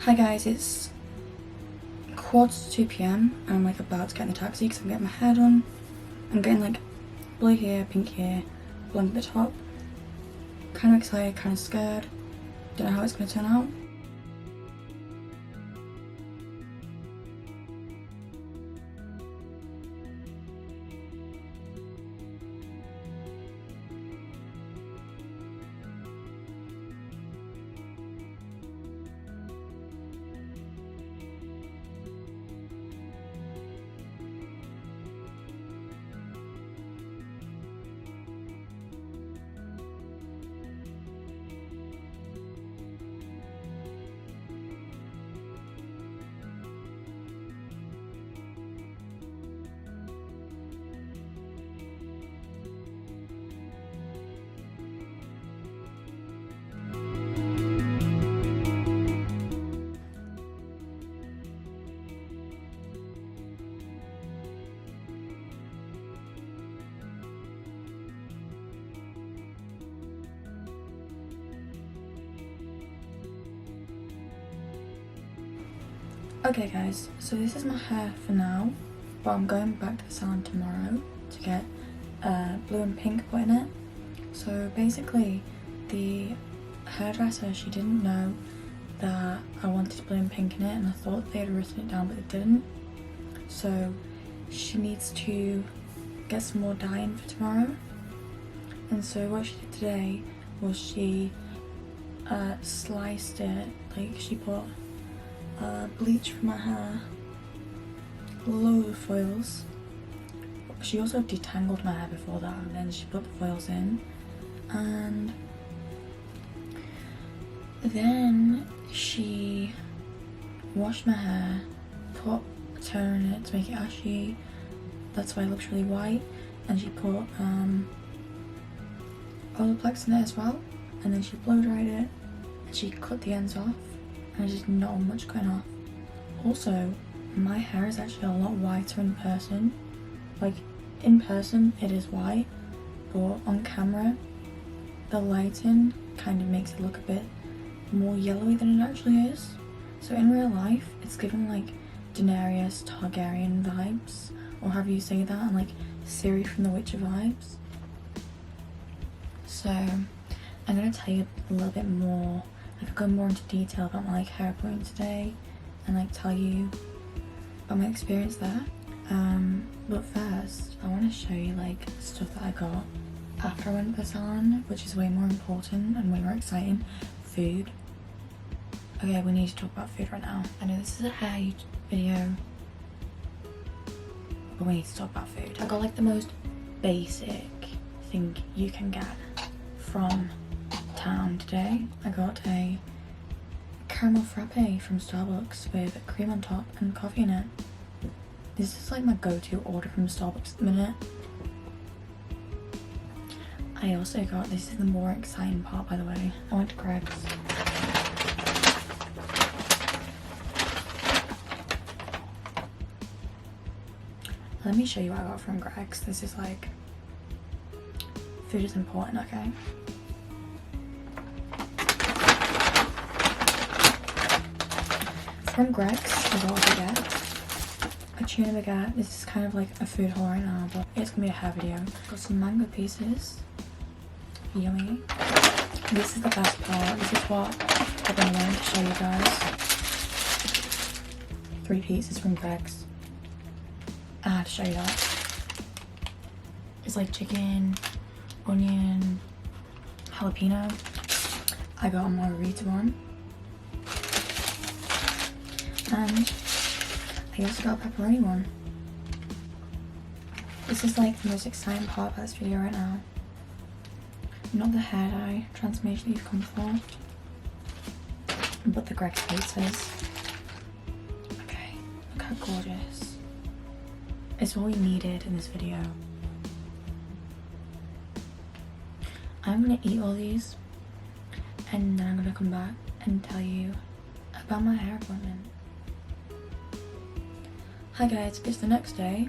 Hi guys, it's 1:45 p.m. and I'm like about to get in the taxi because I'm getting my hair done. I'm getting like blue here, pink here, blonde at the top. Kind of excited, kind of scared. Don't know how it's going to turn out. Okay guys, so this is my hair for now, but I'm going back to the salon tomorrow to get blue and pink put in it. So basically the hairdresser, she didn't know that I wanted blue and pink in it, and I thought they had written it down but they didn't. So she needs to get some more dye in for tomorrow. And so what she did today was she sliced it, like she put bleach for my hair, loads of foils. She also detangled my hair before that, and then she put the foils in, and then she washed my hair, put toner in it to make it ashy, that's why it looks really white, and she put Olaplex in it as well, and then she blow dried it and she cut the ends off, and there's not much going off. Also, my hair is actually a lot whiter in person. Like, in person it is white, but on camera the lighting kind of makes it look a bit more yellowy than it actually is. So in real life it's given like Daenerys Targaryen vibes, or however you say that, and like Ciri from The Witcher vibes. So I'm gonna tell you a little bit more, like go more into detail about my like hair appointment today, and like tell you about my experience there. But first I want to show you like stuff that I got after I went to the salon, which is way more important and way more exciting. Food. Okay, we need to talk about food right now. I know this is a hair video, but we need to talk about food. I got like the most basic thing you can get from town today. I got a caramel frappe from Starbucks with cream on top and coffee in it. This is like my go-to order from Starbucks at the minute. I also got, this is the more exciting part by the way, I went to Greg's. Let me show you what I got from Greg's. This is like, food is important, okay? From Greg's, I got a baguette. A tuna baguette. This is kind of like a food haul right now, but it's gonna be a hair video. Got some mango pieces. Yummy. This is the best part. This is what I've been wanting to show you guys. 3 pieces from Greg's. I had to show you that. It's like chicken, onion, jalapeno. I got a margarita one. And I also got a pepperoni one. This is like the most exciting part about this video right now. Not the hair dye transformation that you've come for, but the Greg's pizzas. Okay, look how gorgeous. It's what we needed in this video. I'm gonna eat all these, and then I'm gonna come back and tell you about my hair appointment. Hi guys, it's the next day,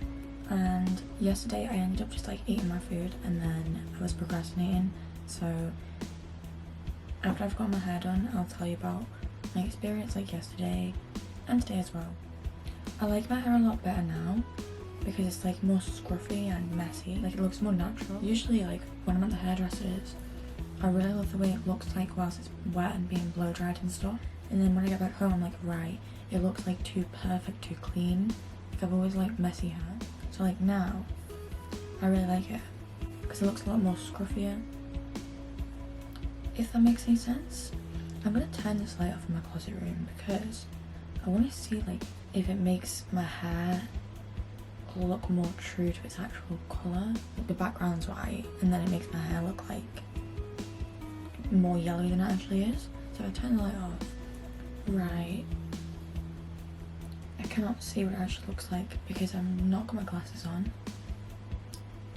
and yesterday I ended up just like eating my food and then I was procrastinating. So after I've got my hair done, I'll tell you about my experience like yesterday and today as well. I like my hair a lot better now because it's like more scruffy and messy, like it looks more natural. Usually like when I'm at the hairdressers, I really love the way it looks like whilst it's wet and being blow dried and stuff, and then when I get back home I'm like, right, it looks like too perfect, too clean. Like I've always liked messy hair, so like now I really like it because it looks a lot more scruffier, if that makes any sense. I'm gonna turn this light off in my closet room because I want to see like if it makes my hair look more true to its actual colour. The background's white and then it makes my hair look like more yellowy than it actually is. So I turn the light off. Right. I cannot see what it actually looks like because I've not got my glasses on.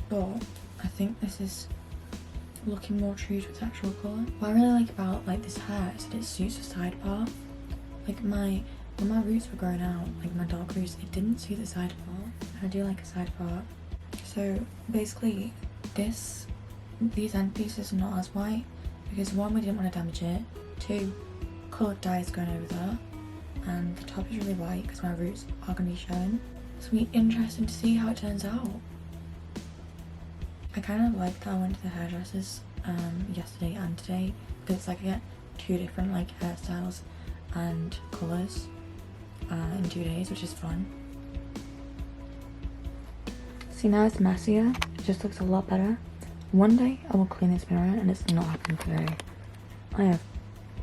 But I think this is looking more true to its actual colour. What I really like about like this hair is that it suits the side part. Like when my roots were growing out, like my dark roots, it didn't suit the side part. I do like a side part. So basically these end pieces are not as white because one, we didn't want to damage it, two, coloured dye is going over there, and the top is really white because my roots are going to be showing. It's going to be interesting to see how it turns out. I kind of like that I went to the hairdressers yesterday and today because it's like I get two different like hairstyles and colours in 2 days, which is fun. See, now it's messier, it just looks a lot better. One day I will clean this mirror and it's not happening today. I have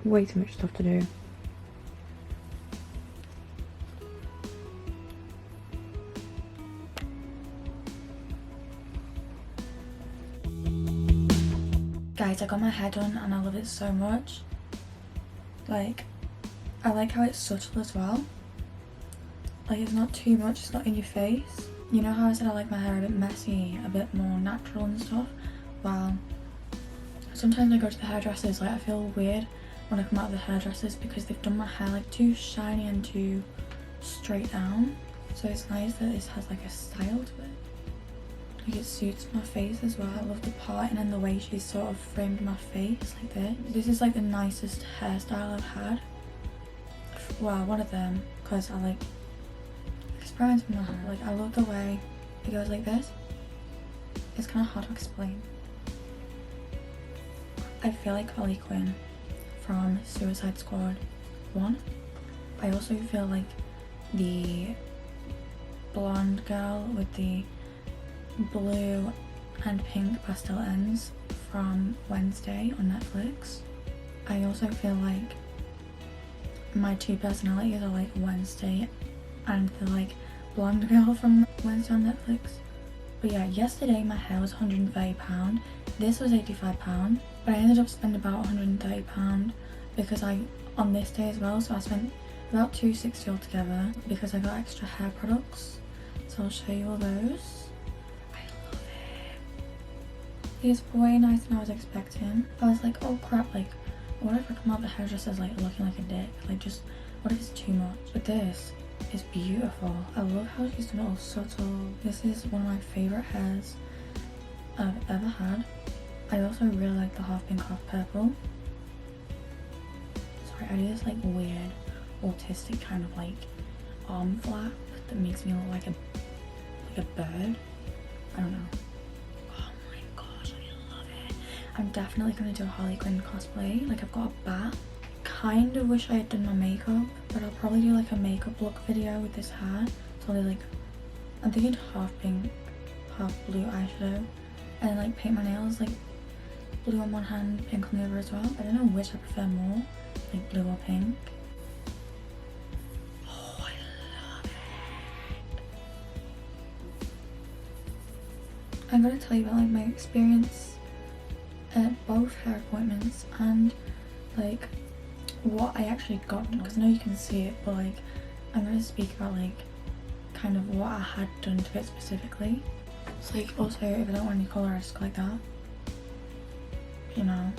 way too much stuff to do. Guys, I got my hair done and I love it so much. Like, I like how it's subtle as well. Like, it's not too much, it's not in your face. You know how I said I like my hair a bit messy, a bit more natural and stuff? Well, sometimes I go to the hairdressers, like I feel weird when I come out of the hairdressers because they've done my hair like too shiny and too straight down. So it's nice that this has like a style to it. Like it suits my face as well. I love the parting and the way she's sort of framed my face like this. This is like the nicest hairstyle I've had. Well, one of them, because I like experimenting with my hair. Like I love the way it goes like this. It's kind of hard to explain. I feel like Harley Quinn from Suicide Squad 1. I also feel like the blonde girl with the blue and pink pastel ends from Wednesday on Netflix. I also feel like my two personalities are like Wednesday and the like blonde girl from Wednesday on Netflix. But yeah, yesterday my hair was £130, this was £85, but I ended up spending about £130 because on this day as well, so I spent about £260 altogether because I got extra hair products. So I'll show you all those. I love it. It's way nicer than I was expecting. I was like, oh crap, like what if I come out the hairdresser's like looking like a dick? Like just, what if it's too much? But this is beautiful. I love how she's done it all subtle. This is one of my favourite hairs I've ever had. I also really like the half pink, half purple. Sorry, I do this like weird autistic kind of like arm flap that makes me look like a bird. I don't know. Oh my gosh, I love it. I'm definitely gonna do a Harley Quinn cosplay. Like I've got a bat. Kind of wish I had done my makeup, but I'll probably do like a makeup look video with this hair. So I'll do like, I'm thinking half pink, half blue eyeshadow, and then like paint my nails like blue on one hand, pink on the other as well. I don't know which I prefer more, like blue or pink. Oh, I love it. I'm gonna tell you about like my experience at both hair appointments and like what I actually got done, because I know you can see it, but like I'm going to speak about like kind of what I had done to it specifically. It's like also if I don't want any colour I just go like that, you know.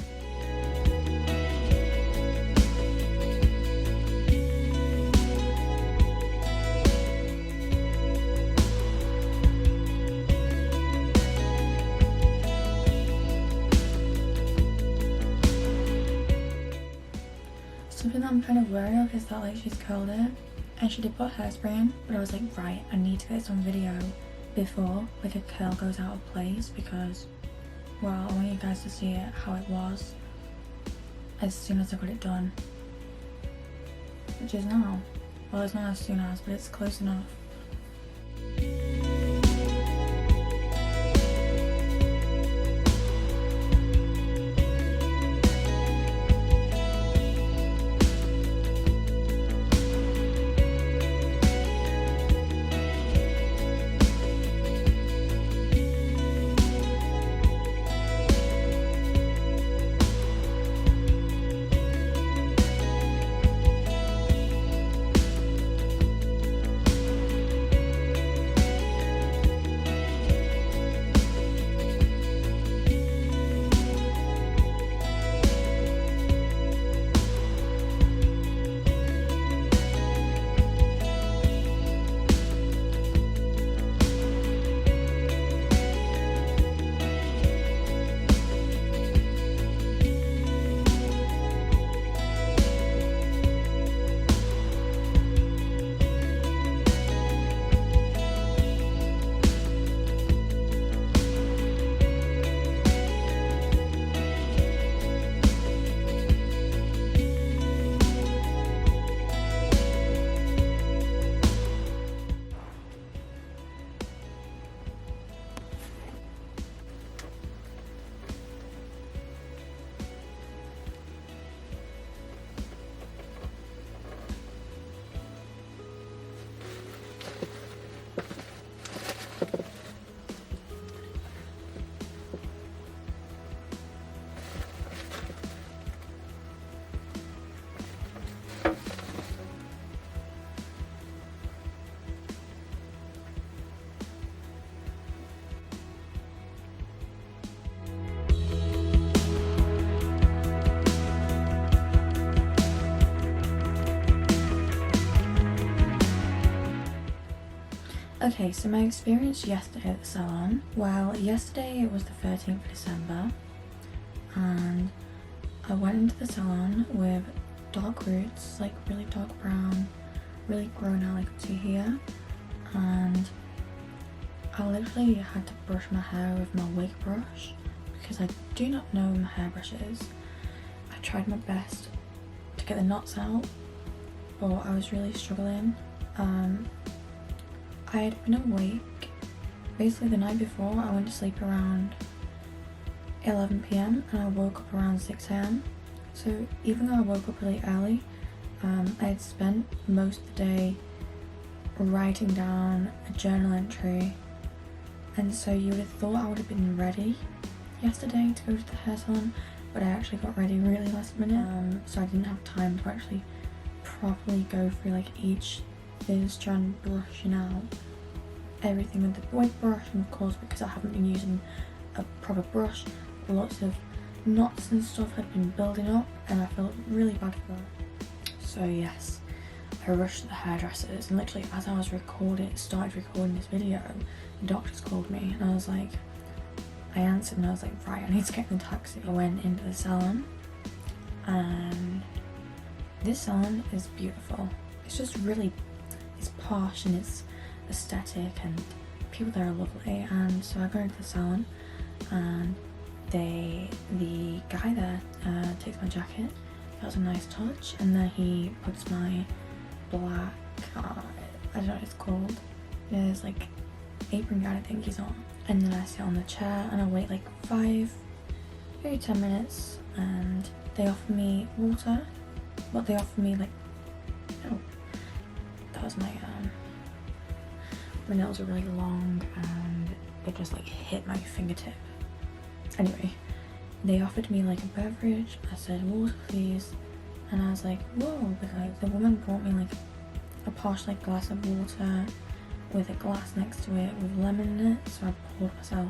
Something that I'm kind of wary of is that like she's curled it and she did put hairspray in, but I was like, right, I need to get this on video before like a curl goes out of place, because, well, I want you guys to see it how it was as soon as I got it done, which is now. Well, it's not as soon as, but it's close enough. Okay, so my experience yesterday at the salon. Well, yesterday it was the 13th of December and I went into the salon with dark roots, like really dark brown, really grown out like up to here, and I literally had to brush my hair with my wig brush because I do not know my hairbrushes. I tried my best to get the knots out, but I was really struggling. I had been awake basically the night before. I went to sleep around 11 PM and I woke up around 6 AM. So even though I woke up really early, I had spent most of the day writing down a journal entry, and so you would have thought I would have been ready yesterday to go to the hair salon, but I actually got ready really last minute, so I didn't have time to actually properly go through like each fizz strand, brushing out everything with the wig brush, and of course because I haven't been using a proper brush, lots of knots and stuff had been building up and I felt really bad for that. So yes, I rushed to the hairdressers, and literally as I was started recording this video, the doctors called me and I was like, I answered and I was like, right, I need to get in the taxi. I went into the salon and this salon is beautiful. It's just really, it's posh and it's aesthetic and people there are lovely. And so I go into the salon and the guy there takes my jacket. That was a nice touch, and then he puts my black, I don't know what it's called, there's like apron guard I think he's on, and then I sit on the chair and I wait like maybe 10 minutes, and they offer me water, but they offer me like, oh, that was my nails are really long and it just like hit my fingertip. Anyway, they offered me like a beverage. I said water please, and I was like, whoa, because the woman brought me like a posh like glass of water with a glass next to it with lemon in it, so I poured myself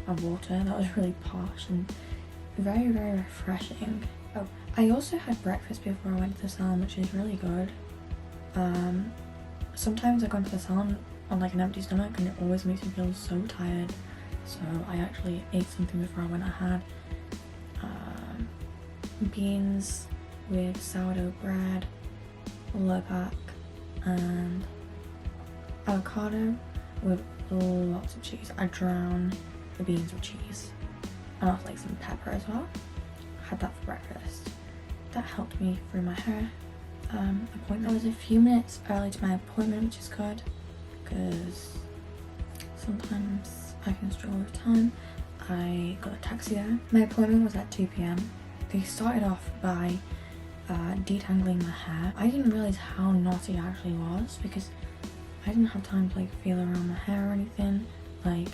a water. That was really posh and very, very refreshing. Oh, I also had breakfast before I went to the salon, which is really good. Sometimes I go into the salon on like an empty stomach and it always makes me feel so tired, so I actually ate something before I went. I had beans with sourdough bread, low pack, and avocado with lots of cheese. I drown the beans with cheese. And also like some pepper as well. Had that for breakfast. That helped me through my hair appointment. I was a few minutes early to my appointment, which is good because sometimes I can struggle with time. I got a taxi there. My appointment was at 2 p.m. They started off by detangling my hair. I didn't realise how knotty it actually was because I didn't have time to like feel around my hair or anything. Like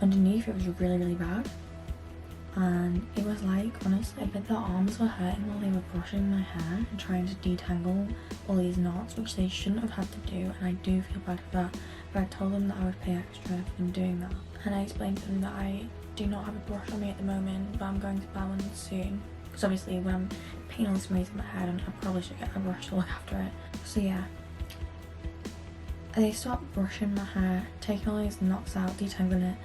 underneath it was really bad, and it was like, honestly, I bet their arms were hurting while they were brushing my hair and trying to detangle all these knots, which they shouldn't have had to do, and I do feel bad for that. But I told them that I would pay extra for them doing that, and I explained to them that I do not have a brush on me at the moment, but I'm going to buy one soon, because obviously when I'm painting all this maze in my head, I probably should get a brush to look after it. So yeah, they start brushing my hair, taking all these knots out, detangling it,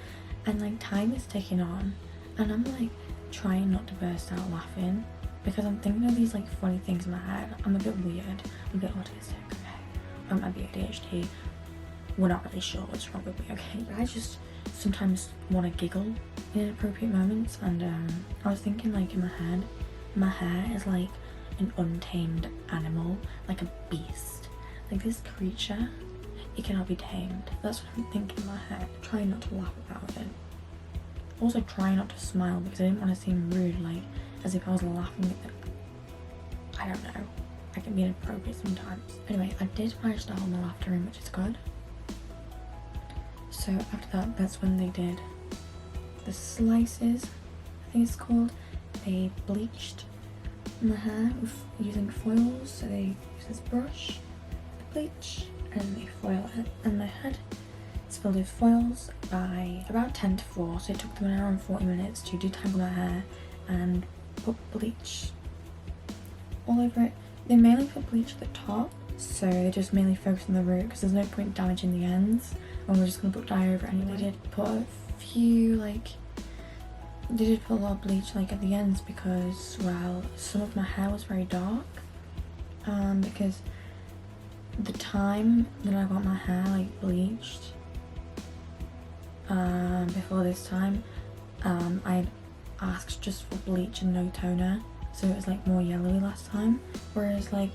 and like time is ticking on, and I'm like trying not to burst out laughing because I'm thinking of these like funny things in my head. I'm a bit weird, I'm a bit autistic, okay? I might be ADHD, we're not really sure what's wrong with me, okay? But I just sometimes want to giggle in inappropriate moments, and I was thinking like in my head, my hair is like an untamed animal, like a beast, like this creature, it cannot be tamed. That's what I'm thinking in my head, trying not to laugh about it. Also trying not to smile because I didn't want to seem rude, like as if I was laughing at it. I don't know, I can be inappropriate sometimes. Anyway, I did manage to hold my laughter in, which is good. So after that, that's when they did the slices, I think it's called. They bleached my hair using foils. So they use this brush, the bleach, and they foil it. And my head is filled with foils by about 10 to 4. So it took them an hour and 40 minutes to detangle my hair and put bleach all over it. They mainly put bleach at the top, so they just mainly focus on the root because there's no point damaging the ends, and we're just gonna put dye over it anyway. They did put a few, like, they did put a lot of bleach like at the ends because, well, some of my hair was very dark, because the time that I got my hair like bleached, before this time, I asked just for bleach and no toner, so it was like more yellowy last time, whereas like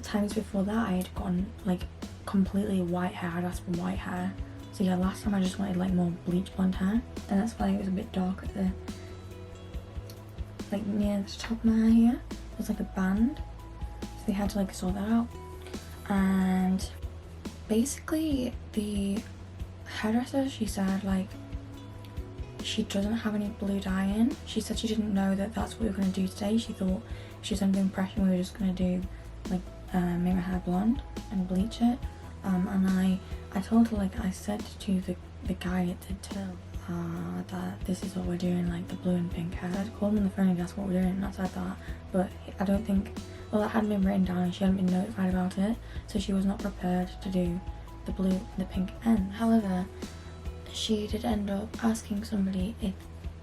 times before that I had gotten like completely white hair. I'd asked for white hair. So yeah, last time I just wanted like more bleach blonde hair, and that's why it was a bit dark at the, like near the top of my hair here. There's like a band, so they had to like sort that out. And basically the hairdresser, she said like she doesn't have any blue dye in. She said she didn't know that that's what we were going to do today. She thought, she was under the impression we were just going to do like make my hair blonde and bleach it, and I told her, like I said to the guy at the till that this is what we're doing, like the blue and pink hair. I called him on the phone and that's what we're doing, and I said that, but I don't think, well, that hadn't been written down and she hadn't been notified about it, so she was not prepared to do the blue and the pink end. However, she did end up asking somebody if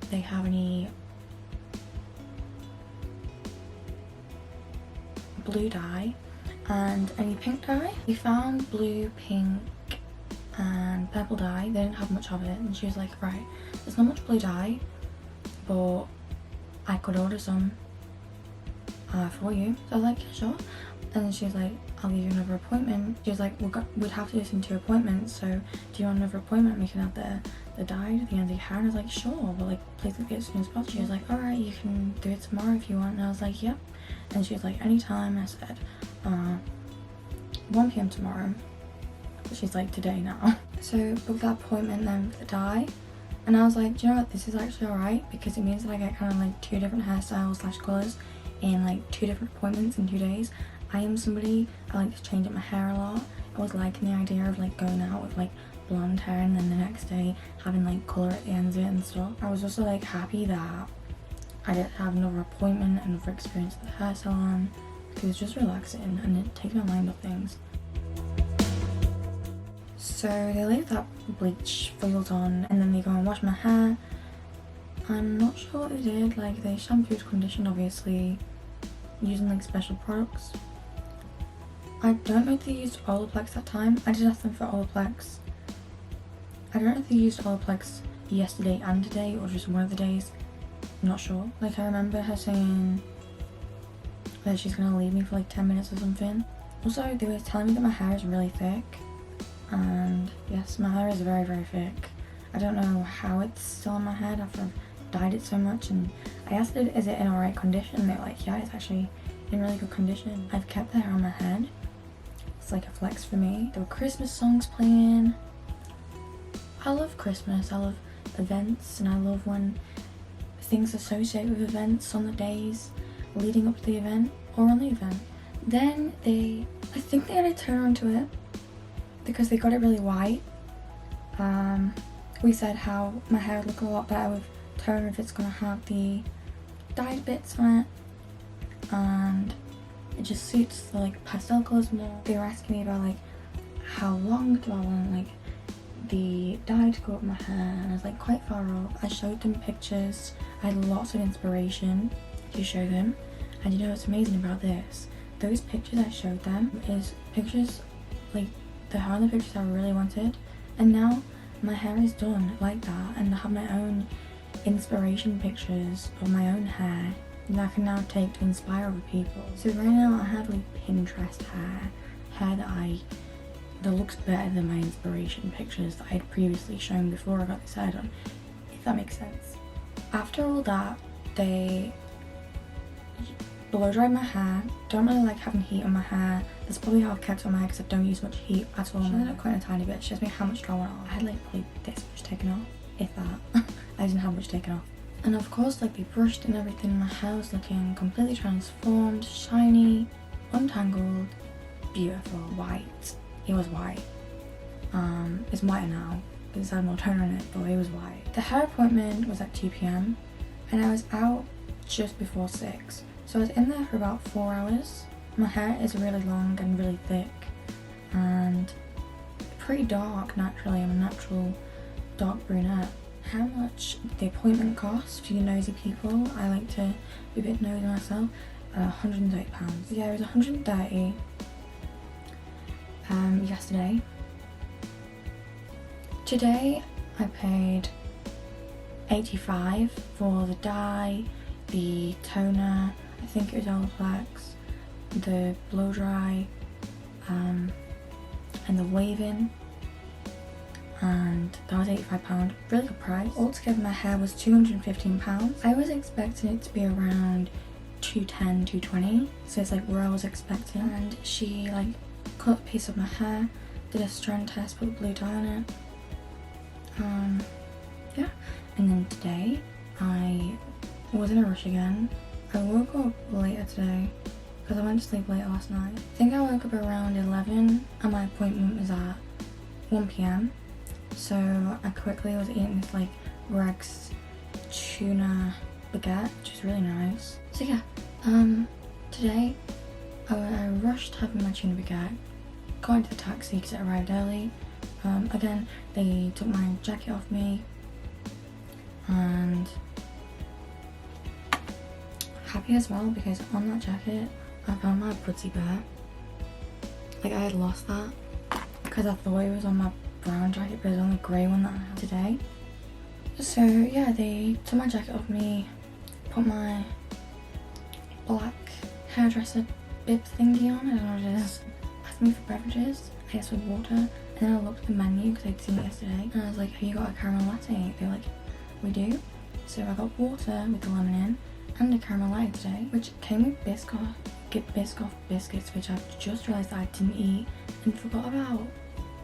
they have any blue dye and any pink dye. We found blue, pink and purple dye. They didn't have much of it, and she was like, right, there's not much blue dye, but I could order some for you. So I was like, yeah, sure. And then she was like, I'll give you another appointment. She was like, we'd have to do this in 2 appointments, so do you want another appointment? We can have the dye to the end of your hair. And I was like, sure, but like please get it as soon as possible. She was like, alright, you can do it tomorrow if you want. And I was like, yep. And she was like, anytime. I said 1 p.m. tomorrow. She's like, today now. So booked that appointment then for the dye, and I was like, do you know what, this is actually alright because it means that I get kind of like 2 different hairstyles / colours in like 2 different appointments in 2 days. I am somebody, I like to change up my hair a lot. I was liking the idea of like going out with like blonde hair and then the next day having like colour at the ends of it and stuff. I was also like happy that I didn't have another appointment, another experience at the hair salon, because it was just relaxing and it takes my mind off things. So they leave that bleach foiled on, and then they go and wash my hair, I'm not sure what they did, like they shampooed, conditioned obviously, using like special products. I don't know if they used Olaplex that time. I did ask them for Olaplex. I don't know if they used Olaplex yesterday and today or just one of the days. I'm not sure. Like I remember her saying that she's gonna leave me for like 10 minutes or something. Also, they were telling me that my hair is really thick. And yes, my hair is very, very thick. I don't know how it's still on my head after I've dyed it so much, and I asked it, is it in alright condition? And they're like, yeah, it's actually in really good condition. I've kept the hair on my head. It's like a flex for me. There were Christmas songs playing. I love Christmas, I love events, and I love when things associated with events on the days leading up to the event or on the event. Then I think they had a turn onto it because they got it really white. We said how my hair would look a lot better with toner if it's gonna have the dyed bits on it, and it just suits the like pastel colours more. They were asking me about like how long do I want like the dye to go up my hair, and I was like quite far off. I showed them pictures. I had lots of inspiration to show them, and you know what's amazing about this? Those pictures I showed them is pictures like the hair in the pictures I really wanted, and now my hair is done like that, and I have my own inspiration pictures of my own hair that I can now take to inspire other people. So right now I have like Pinterest hair that looks better than my inspiration pictures that I had previously shown before I got this hair done, if that makes sense. After all that, they blow dried my hair. Don't really like having heat on my hair. That's probably how I've kept it on my hair because I don't use much heat at all. She ended up quite a tiny bit. She asked me how much do I want off. I had like probably this much taken off, if that. I didn't have much taken off. And of course, like they brushed and everything, my hair was looking completely transformed, shiny, untangled, beautiful, white. It was white. It's whiter now because I had more toner on it, but it was white. The hair appointment was at 2 p.m. and I was out just before 6. So I was in there for about 4 hours. My hair is really long and really thick and pretty dark naturally. I'm a natural dark brunette. How much the appointment cost for you nosy people? I like to be a bit nosy myself. £130. Yeah, it was 130 yesterday. Today I paid 85 for the dye, the toner, I think it was Olaplex, the blow dry, and the wave-in, and that was £85, really good price. Altogether my hair was £215. I was expecting it to be around 210, 220, so it's like where I was expecting. And she like cut a piece of my hair, did a strand test, put blue dye on it. Yeah, and then today I was in a rush again. I woke up later today because I went to sleep late last night. I think I woke up around 11 and my appointment was at 1 p.m. So I quickly was eating this like Greg's tuna baguette, which is really nice. So yeah, today I rushed having my tuna baguette, got into the taxi because it arrived early. Again, they took my jacket off me, and happy as well because on that jacket I found my Pudsey bear. Like I had lost that because I thought it was on my brown jacket, but it was on the grey one that I have today. So yeah, they took my jacket off me, put my black hairdresser bib thingy on, I don't know what it is, asked me for beverages, I asked for water, and then I looked at the menu because I'd seen it yesterday, and I was like, have you got a caramel latte? They were like, we do. So I got water with the lemon in, and a caramel latte today, which came with Biscoff biscuits, which I've just realised that I didn't eat and forgot about.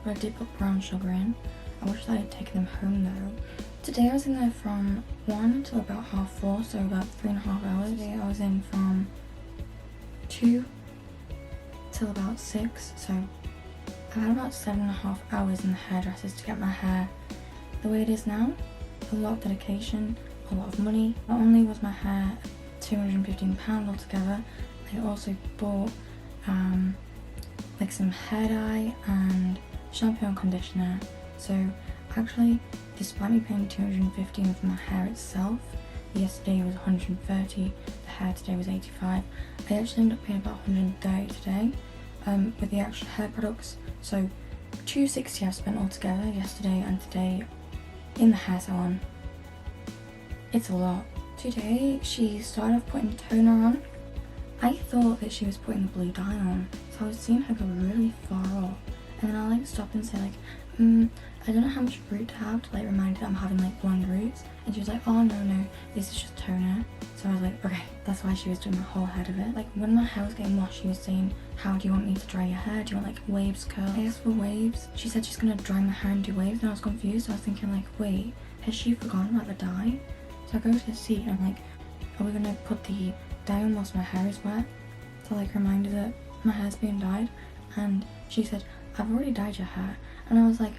But I did put brown sugar in. I wish that I had taken them home though. Today I was in there from 1 till about 4:30, so about 3.5 hours. Today I was in from 2 till about 6, so I had about 7.5 hours in the hairdressers to get my hair the way it is now. A lot of dedication, a lot of money. Not only was my hair £215 altogether, I also bought like some hair dye and shampoo and conditioner. So Actually, despite me paying $215 for my hair itself, yesterday it was $130, the hair today was $85. I actually ended up paying about $130 today with the actual hair products. So $260 I've spent altogether yesterday and today in the hair salon. It's a lot. Today she started off putting toner on. I thought that she was putting the blue dye on, so I was seeing her go really far up, and then I like stop and say like, I don't know how much root to have to like remind her that I'm having like blonde roots, and she was like, oh no, this is just toner. So I was like, okay, that's why she was doing my whole head of it. Like when my hair was getting washed, she was saying, how do you want me to dry your hair? Do you want like waves, curls? I asked for waves. She said she's gonna dry my hair and do waves, and I was confused. I was thinking like, wait, has she forgotten about the dye? So I go to the seat and I'm like, are we gonna put the dye on whilst my hair is wet to like remind her that my hair's being dyed? And she said, I've already dyed your hair. And I was like,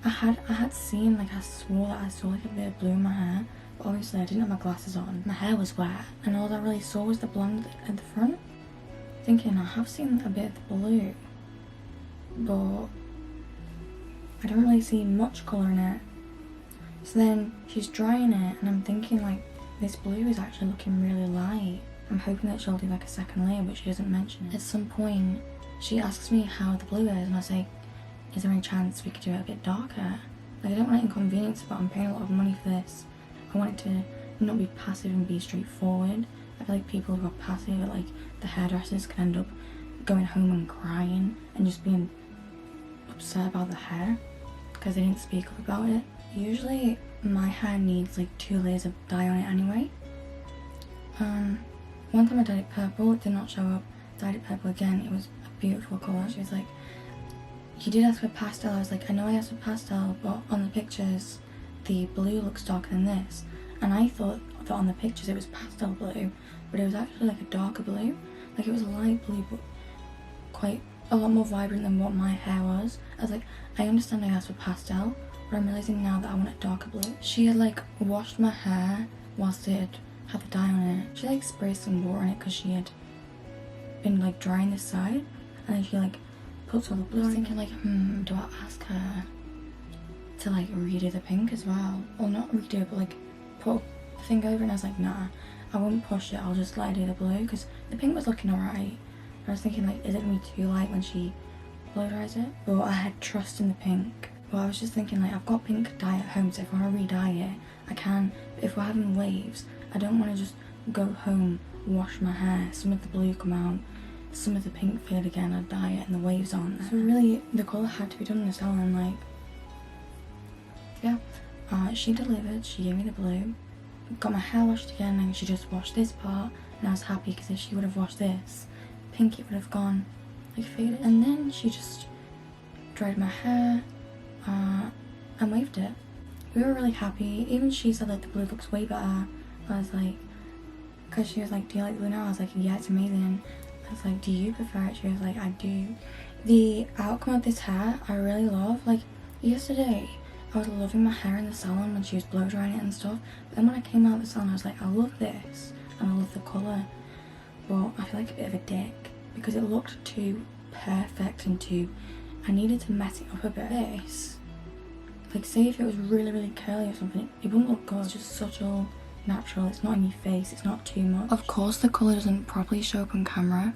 I had seen, like I swore that I saw like a bit of blue in my hair, but obviously I didn't have my glasses on. My hair was wet and all I really saw was the blonde at the front. Thinking I have seen a bit of the blue, but I don't really see much colour in it. So then she's drying it and I'm thinking like, this blue is actually looking really light. I'm hoping that she'll do like a second layer, but she doesn't mention it. At some point she asks me how the blue is and I say, is there any chance we could do it a bit darker? Like I don't want to inconvenience, but I'm paying a lot of money for this. I want it to not be passive and be straightforward. I feel like people who are passive, like the hairdressers, can end up going home and crying and just being upset about the hair because they didn't speak up about it. Usually my hair needs like 2 layers of dye on it anyway. One time I dyed it purple, it did not show up. Dyed it purple again, it was a beautiful colour. She was like, you did ask for pastel. I was like, I know I asked for pastel, but on the pictures the blue looks darker than this. And I thought that on the pictures it was pastel blue, but it was actually like a darker blue. Like it was a light blue, but quite a lot more vibrant than what my hair was. I was like, I understand I asked for pastel, but I'm realising now that I want a darker blue. She had like washed my hair whilst it had the dye on it. She like sprayed some water on it because she had been like drying this side, and then she like puts all the blue. I was thinking like, do I ask her to like redo the pink as well? Or not redo it, but like put the thing over, and I was like, nah, I won't push it, I'll just let her do the blue, because the pink was looking alright. I was thinking like, is it gonna be too light when she blow dries it? But I had trust in the pink. But I was just thinking like, I've got pink dye at home, so if I want to re-dye it, I can. But if we're having waves, I don't want to just go home, wash my hair, some of the blue come out, some of the pink fade again, I dye it and the waves on. So really, the colour had to be done in the salon, like, yeah. She delivered, she gave me the blue, got my hair washed again, and she just washed this part, and I was happy because if she would have washed this, pink, it would have gone, like, faded. And then she just dried my hair, and waved it. We were really happy. Even she said like the blue looks way better. I was like, because she was like, do you like blue now? I was like, yeah, it's amazing. I was like, do you prefer it? She was like, I do. The outcome of this hair, I really love. Like, yesterday, I was loving my hair in the salon when she was blow drying it and stuff. But then when I came out of the salon, I was like, I love this. And I love the colour. But I feel like a bit of a dick. Because it looked too perfect and too... I needed to mess it up a bit. This, like, say if it was really, really curly or something, it wouldn't look good. It's just subtle, natural, it's not in your face, it's not too much. Of course the colour doesn't properly show up on camera,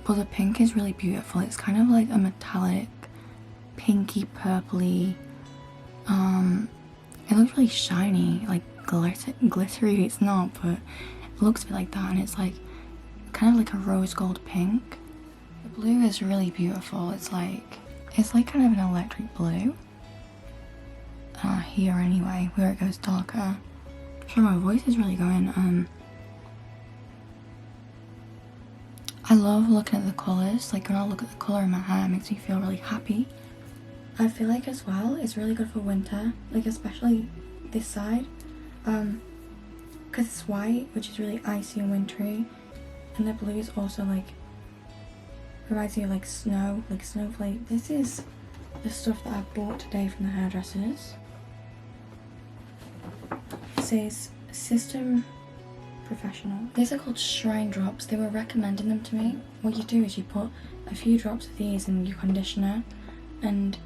but the pink is really beautiful. It's kind of like a metallic, pinky, purpley, it looks really shiny, like glittery. It's not, but it looks a bit like that, and it's like, kind of like a rose gold pink. The blue is really beautiful. It's like kind of an electric blue. Here anyway, where it goes darker. Sure, my voice is really going. I love looking at the colours. Like when I look at the colour in my hair, it makes me feel really happy. I feel like as well, it's really good for winter. Like especially this side. Because it's white, which is really icy and wintry. And the blue is also like, reminds me of like snow, like snowflake. This is the stuff that I bought today from the hairdressers. It says System Professional. These are called Shrine Drops. They were recommending them to me. What you do is you put a few drops of these in your conditioner, and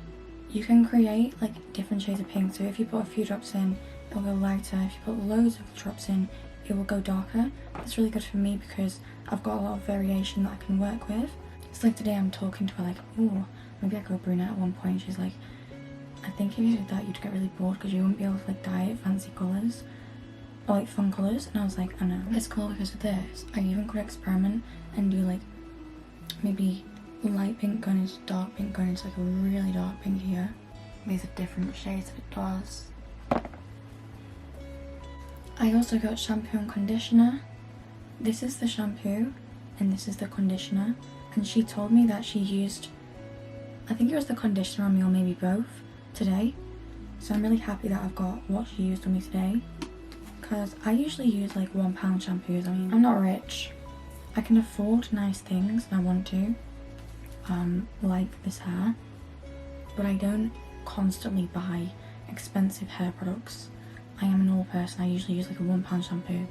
you can create like different shades of pink. So if you put a few drops in, it'll go lighter. If you put loads of drops in, it will go darker. That's really good for me because I've got a lot of variation that I can work with. It's like today I'm talking to her like, oh, maybe I go brunette at one point. She's like, I think if you did that you'd get really bored because you wouldn't be able to like dye it fancy colours or like fun colours. And I was like, I know. It's cool because of this. I even could experiment and do like maybe light pink going into dark pink going into like a really dark pink here. These are different shades if it does. I also got shampoo and conditioner. This is the shampoo and this is the conditioner. And she told me that she used, I think it was the conditioner on me or maybe both today. So I'm really happy that I've got what she used on me today. Because I usually use like £1 shampoos. I mean, I'm not rich. I can afford nice things and I want to. Like this hair. But I don't constantly buy expensive hair products. I am an old person. I usually use like a £1 shampoo.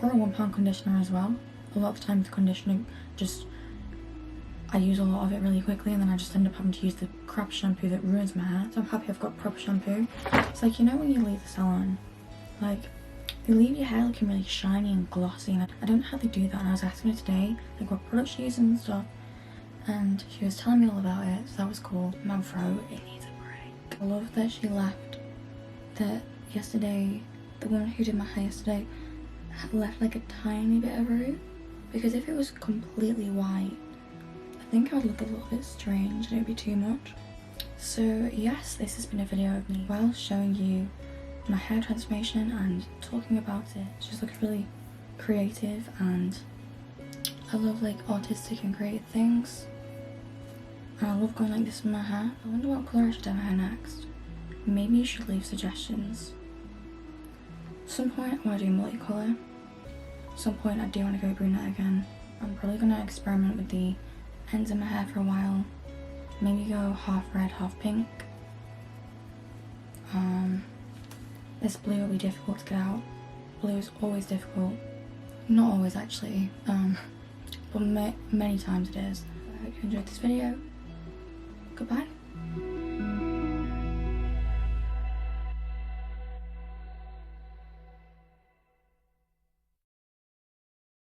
Or a £1 conditioner as well. A lot of the time the conditioner just, I use a lot of it really quickly and then I just end up having to use the crap shampoo that ruins my hair. So I'm happy I've got proper shampoo. It's like, you know when you leave the salon, like you leave your hair looking really shiny and glossy, and I don't know how they do that. And I was asking her today like what products she uses and stuff, and she was telling me all about it, so that was cool. My throat, it needs a break. I love that she left, that yesterday, the woman who did my hair yesterday had left like a tiny bit of root, because if it was completely white, I think I would look a little bit strange and it would be too much. So yes, this has been a video of me while showing you my hair transformation and talking about it. It's just looking really creative and I love like artistic and creative things. And I love going like this with my hair. I wonder what colour I should dye my hair next. Maybe you should leave suggestions. At some point I want to do multicolour. At some point I do want to go brunette again. I'm probably going to experiment with the ends of my hair for a while. Maybe go half red, half pink. This blue will be difficult to get out. Blue is always difficult. Not always actually, but many times it is. I hope you enjoyed this video. Goodbye.